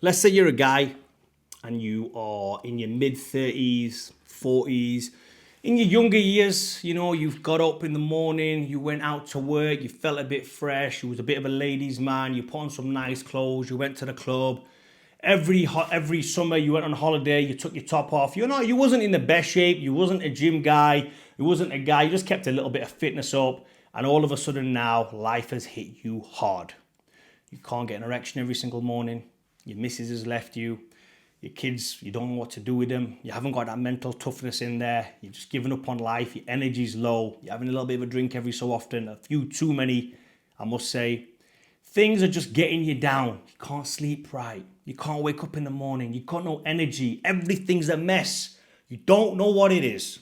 Let's say you're a guy and you are in your mid 30s, 40s. In your younger years, you've got up in the morning, you went out to work, you felt a bit fresh, you was a bit of a ladies' man, you put on some nice clothes, you went to the club. Every summer you went on holiday, you took your top off. You wasn't in the best shape, you wasn't a gym guy, you wasn't a guy, you just kept a little bit of fitness up, and all of a sudden now life has hit you hard. You can't get an erection every single morning. Your missus has left you. Your kids, you don't know what to do with them. You haven't got that mental toughness in there. You're just giving up on life. Your energy's low. You're having a little bit of a drink every so often. A few too many, I must say. Things are just getting you down. You can't sleep right. You can't wake up in the morning. You got no energy. Everything's a mess. You don't know what it is.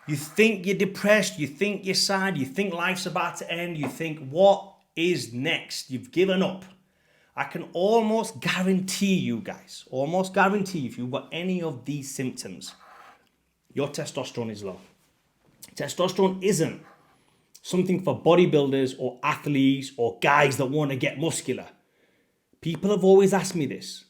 You think you're depressed. You think you're sad. You think life's about to end. You think, what is next? You've given up. I can almost guarantee you guys, if you've got any of these symptoms, your testosterone is low. Testosterone isn't something for bodybuilders or athletes or guys that want to get muscular. People have always asked me this.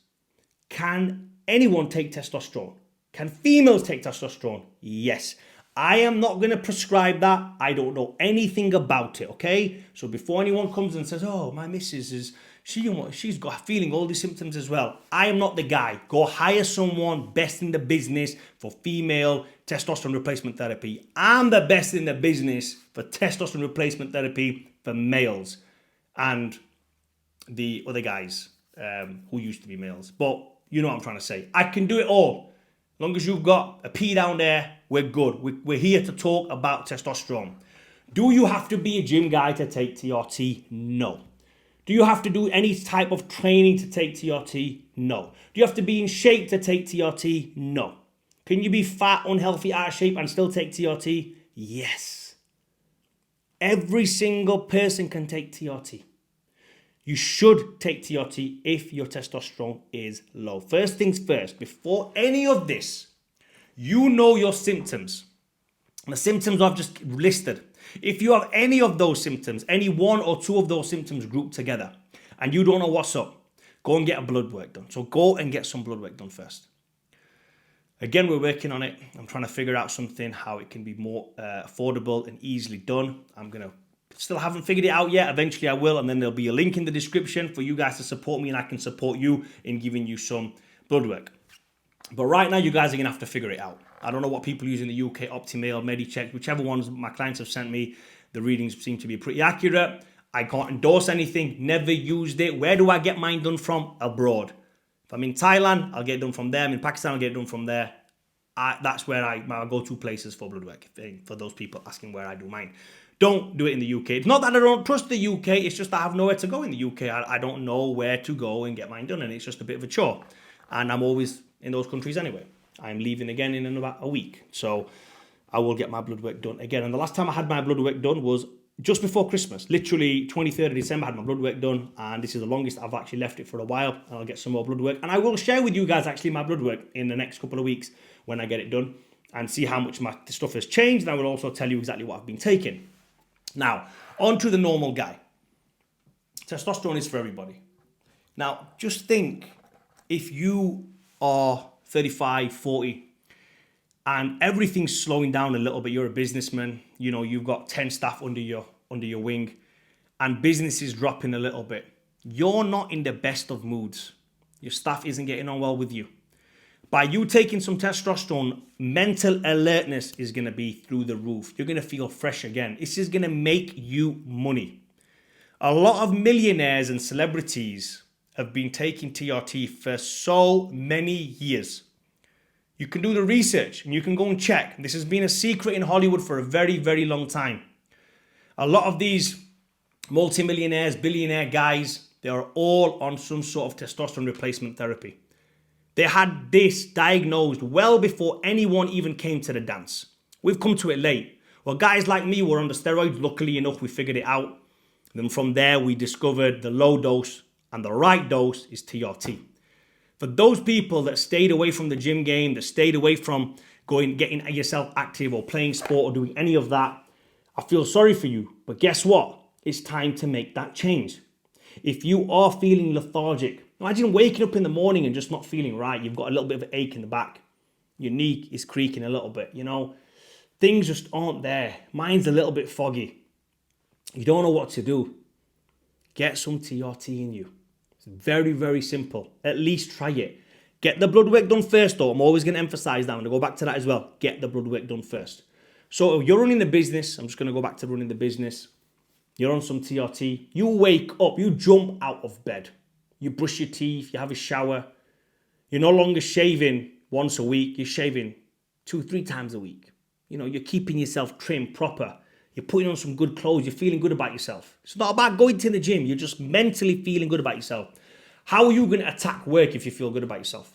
Can anyone take testosterone? Can females take testosterone? Yes. I am not going to prescribe that. I don't know anything about it, okay? So before anyone comes and says, oh, my missus is, she's got feeling all these symptoms as well. I am not the guy. Go hire someone best in the business for female testosterone replacement therapy. I'm the best in the business for testosterone replacement therapy for males and the other guys who used to be males. But you know what I'm trying to say. I can do it all. As long as you've got a P down there, we're good. We're here to talk about testosterone. Do you have to be a gym guy to take TRT? No. Do you have to do any type of training to take TRT? No. Do you have to be in shape to take TRT? No. Can you be fat, unhealthy, out of shape and still take TRT? Yes. Every single person can take TRT. You should take TRT if your testosterone is low. First things first, before any of this, you know your symptoms. The symptoms I've just listed. If you have any of those symptoms, any one or two of those symptoms grouped together, and you don't know what's up, go and get a blood work done. So go and get some blood work done first. Again, we're working on it. I'm trying to figure out something, how it can be more affordable and easily done. Still haven't figured it out yet. Eventually I will, and then there'll be a link in the description for you guys to support me, and I can support you in giving you some blood work. But right now, you guys are going to have to figure it out. I don't know what people use in the UK, Optimal, Medicheck, whichever ones my clients have sent me. The readings seem to be pretty accurate. I can't endorse anything, never used it. Where do I get mine done from? Abroad. If I'm in Thailand, I'll get it done from there. I'm in Pakistan, I'll get it done from there. That's where I go to places for blood work, for those people asking where I do mine. Don't do it in the UK. It's not that I don't trust the UK, it's just I have nowhere to go in the UK. I don't know where to go and get mine done, and it's just a bit of a chore. And I'm always in those countries anyway. I'm leaving again in about a week. So I will get my blood work done again. And the last time I had my blood work done was just before Christmas. Literally 23rd of December, I had my blood work done. And this is the longest I've actually left it for a while. And I'll get some more blood work. And I will share with you guys actually my blood work in the next couple of weeks when I get it done. And see how much my stuff has changed. And I will also tell you exactly what I've been taking. Now, on to the normal guy. Testosterone is for everybody. Now, just think if you are 35, 40, and everything's slowing down a little bit. You're a businessman, you've got 10 staff under your wing, and business is dropping a little bit. You're not in the best of moods. Your staff isn't getting on well with you. By you taking some testosterone, mental alertness is going to be through the roof. You're going to feel fresh again. This is going to make you money. A lot of millionaires and celebrities have been taking TRT for so many years. You can do the research and you can go and check. This has been a secret in Hollywood for a very, very long time. A lot of these multimillionaires, billionaire guys, they are all on some sort of testosterone replacement therapy. They had this diagnosed well before anyone even came to the dance. We've come to it late. Well, guys like me were on the steroids. Luckily enough, we figured it out. And then from there, we discovered the low dose, and the right dose is TRT. For those people that stayed away from the gym game, that stayed away from getting yourself active or playing sport or doing any of that, I feel sorry for you. But guess what? It's time to make that change. If you are feeling lethargic, Imagine waking up in the morning and just not feeling right. You've got a little bit of an ache in the back. Your knee is creaking a little bit, Things just aren't there. Mind's a little bit foggy. You don't know what to do. Get some TRT in you. It's very, very simple. At least try it. Get the blood work done first though. I'm always going to emphasize that. I'm going to go back to that as well. Get the blood work done first. So if you're running the business, I'm just going to go back to running the business. You're on some TRT. You wake up, you jump out of bed. You brush your teeth, you have a shower. You're no longer shaving once a week. You're shaving 2-3 times a week. You're keeping yourself trim, proper. You're putting on some good clothes. You're feeling good about yourself. It's not about going to the gym. You're just mentally feeling good about yourself. How are you going to attack work if you feel good about yourself?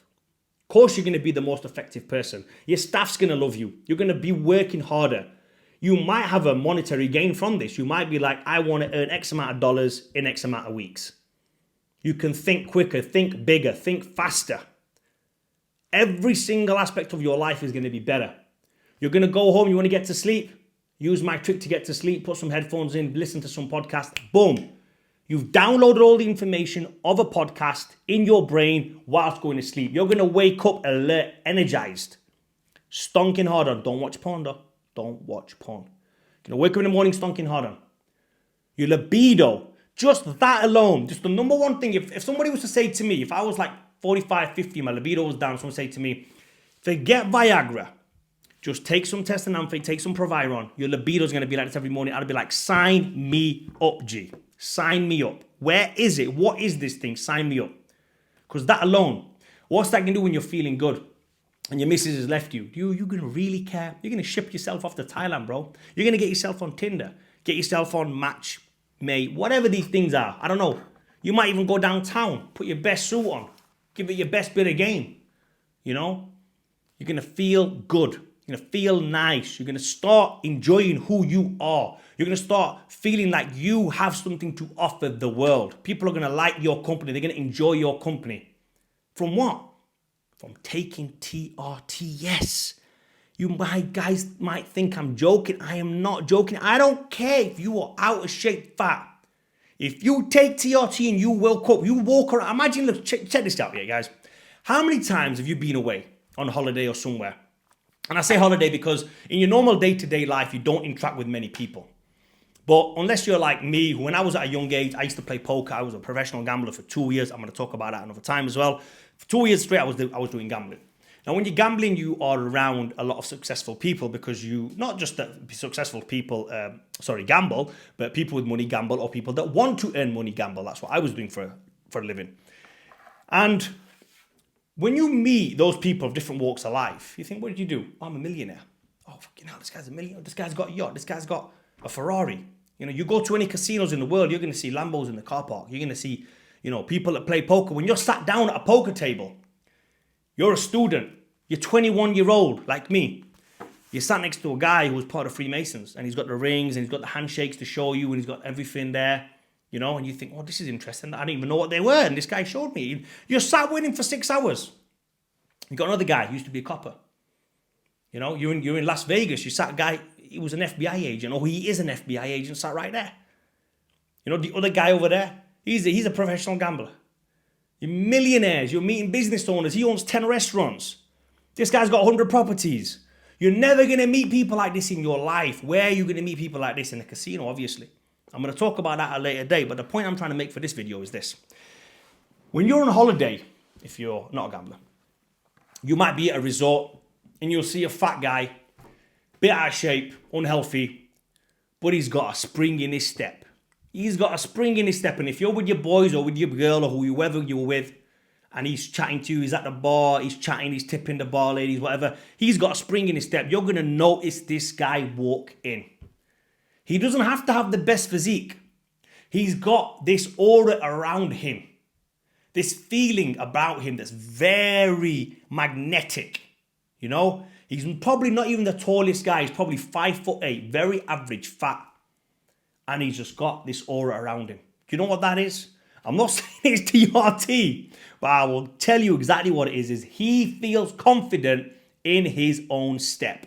Of course, you're going to be the most effective person. Your staff's going to love you. You're going to be working harder. You might have a monetary gain from this. You might be like, I want to earn X amount of dollars in X amount of weeks. You can think quicker, think bigger, think faster. Every single aspect of your life is going to be better. You're going to go home, you want to get to sleep. Use my trick to get to sleep, put some headphones in, listen to some podcast. Boom. You've downloaded all the information of a podcast in your brain whilst going to sleep. You're going to wake up alert, energized, stonking hard on. Don't watch porn though. Don't watch porn. You're going to wake up in the morning stonking hard on. Your libido, just that alone, just the number one thing. If somebody was to say to me, if I was like 45, 50, my libido was down, someone say to me, forget Viagra. Just take some testosterone, take some Proviron. Your libido's going to be like this every morning. I'd be like, sign me up, G. Sign me up. Where is it? What is this thing? Sign me up. Because that alone, what's that going to do when you're feeling good and your missus has left you? You're going to really care. You're going to ship yourself off to Thailand, bro. You're going to get yourself on Tinder. Get yourself on Match, Mate. Whatever these things are. I don't know. You might even go downtown. Put your best suit on. Give it your best bit of game. You're going to feel good. You're going to feel nice. You're going to start enjoying who you are. You're going to start feeling like you have something to offer the world. People are going to like your company. They're going to enjoy your company. From what? From taking TRT. Yes. You guys might think I'm joking. I am not joking. I don't care if you are out of shape fat. If you take TRT and you woke up, you walk around. Imagine, look, check this out here, guys. How many times have you been away on holiday or somewhere? And I say holiday because in your normal day-to-day life, you don't interact with many people. But unless you're like me, when I was at a young age, I used to play poker. I was a professional gambler for 2 years. I'm going to talk about that another time as well. For 2 years straight, I was doing gambling. Now, when you're gambling, you are around a lot of successful people because you, not just that successful people, gamble, but people with money gamble or people that want to earn money gamble. That's what I was doing for a living. And when you meet those people of different walks of life, you think, what did you do? Oh, I'm a millionaire. Oh, fucking hell, this guy's a millionaire. This guy's got a yacht. This guy's got a Ferrari. You go to any casinos in the world, you're going to see Lambos in the car park. You're going to see, people that play poker. When you're sat down at a poker table, you're a student. You're 21-year-old, like me. You're sat next to a guy who was part of Freemasons, and he's got the rings, and he's got the handshakes to show you, and he's got everything there. And you think, oh, this is interesting. I didn't even know what they were. And this guy showed me. You're sat with him for 6 hours. You got another guy who used to be a copper. You're in Las Vegas. You sat a guy, he was an FBI agent, or he is an FBI agent, sat right there. The other guy over there, he's a professional gambler. You're millionaires. You're meeting business owners. He owns 10 restaurants. This guy's got 100 properties. You're never going to meet people like this in your life. Where are you going to meet people like this? In a casino, obviously. I'm going to talk about that at a later date, but the point I'm trying to make for this video is this. When you're on holiday, if you're not a gambler, you might be at a resort and you'll see a fat guy, bit out of shape, unhealthy, but he's got a spring in his step. He's got a spring in his step, and if you're with your boys or with your girl or whoever you're with, and he's chatting to you, he's at the bar, he's chatting, he's tipping the bar ladies, whatever, he's got a spring in his step, you're going to notice this guy walk in. He doesn't have to have the best physique. He's got this aura around him. This feeling about him that's very magnetic. He's probably not even the tallest guy. He's probably 5'8", very average, fat. And he's just got this aura around him. Do you know what that is? I'm not saying it's TRT, but I will tell you exactly what it is he feels confident in his own step.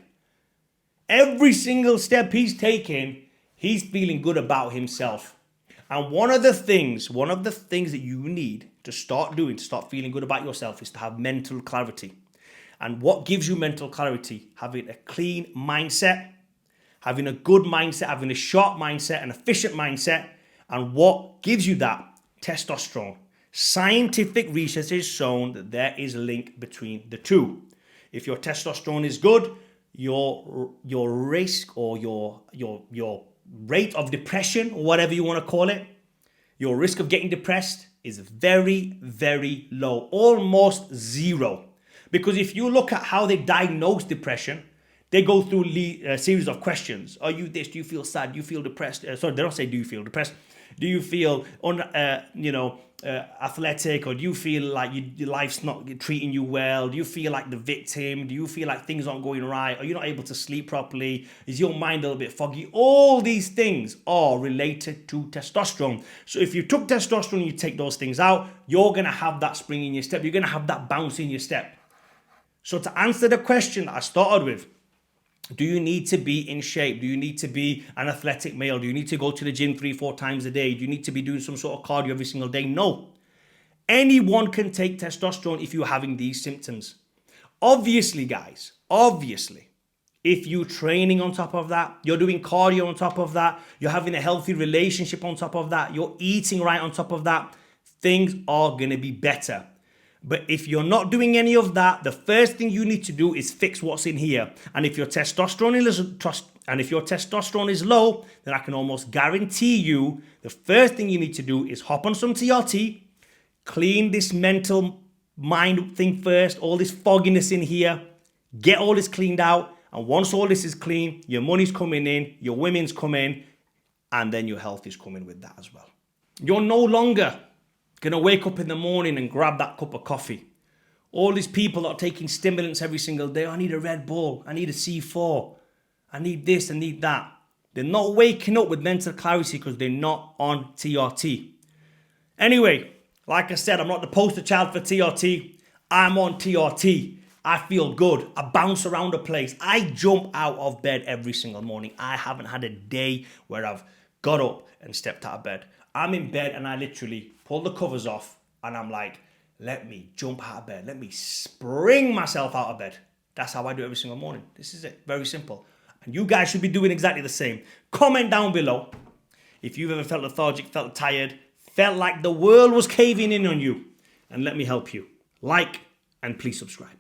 Every single step he's taking, he's feeling good about himself. And one of the things that you need to start doing, to start feeling good about yourself, is to have mental clarity. And what gives you mental clarity? Having a clean mindset, having a good mindset, having a sharp mindset, an efficient mindset. And what gives you that? Testosterone. Scientific research has shown that there is a link between the two. If your testosterone is good, your risk or your rate of depression, or whatever you want to call it, your risk of getting depressed is very, very low, almost zero. Because if you look at how they diagnose depression, they go through a series of questions. Are you this? Do you feel sad? Do you feel depressed? Sorry, they don't say, do you feel depressed? Do you feel athletic, or do you feel like your life's not treating you well? Do you feel like the victim? Do you feel like things aren't going right? Are you not able to sleep properly? Is your mind a little bit foggy? All these things are related to testosterone. So if you took testosterone and you take those things out, you're going to have that spring in your step. You're going to have that bounce in your step. So to answer the question that I started with, do you need to be in shape? Do you need to be an athletic male? Do you need to go to the gym 3-4 times a day? Do you need to be doing some sort of cardio every single day? No. Anyone can take testosterone if you're having these symptoms. Obviously, guys, if you're training on top of that, you're doing cardio on top of that, you're having a healthy relationship on top of that, you're eating right on top of that, things are going to be better. But if you're not doing any of that, the first thing you need to do is fix what's in here. And if your testosterone is low, then I can almost guarantee you the first thing you need to do is hop on some TRT, clean this mental mind thing first, all this fogginess in here, get all this cleaned out. And once all this is clean, your money's coming in, your women's coming, and then your health is coming with that as well. You're no longer going to wake up in the morning and grab that cup of coffee. All these people that are taking stimulants every single day. I need a Red Bull. I need a C4. I need this. I need that. They're not waking up with mental clarity because they're not on TRT. Anyway, like I said, I'm not the poster child for TRT. I'm on TRT. I feel good. I bounce around the place. I jump out of bed every single morning. I haven't had a day where I've got up and stepped out of bed. I'm in bed and I literally pull the covers off and I'm like, let me jump out of bed. Let me spring myself out of bed. That's how I do every single morning. This is it. Very simple. And you guys should be doing exactly the same. Comment down below if you've ever felt lethargic, felt tired, felt like the world was caving in on you. And let me help you. Like and please subscribe.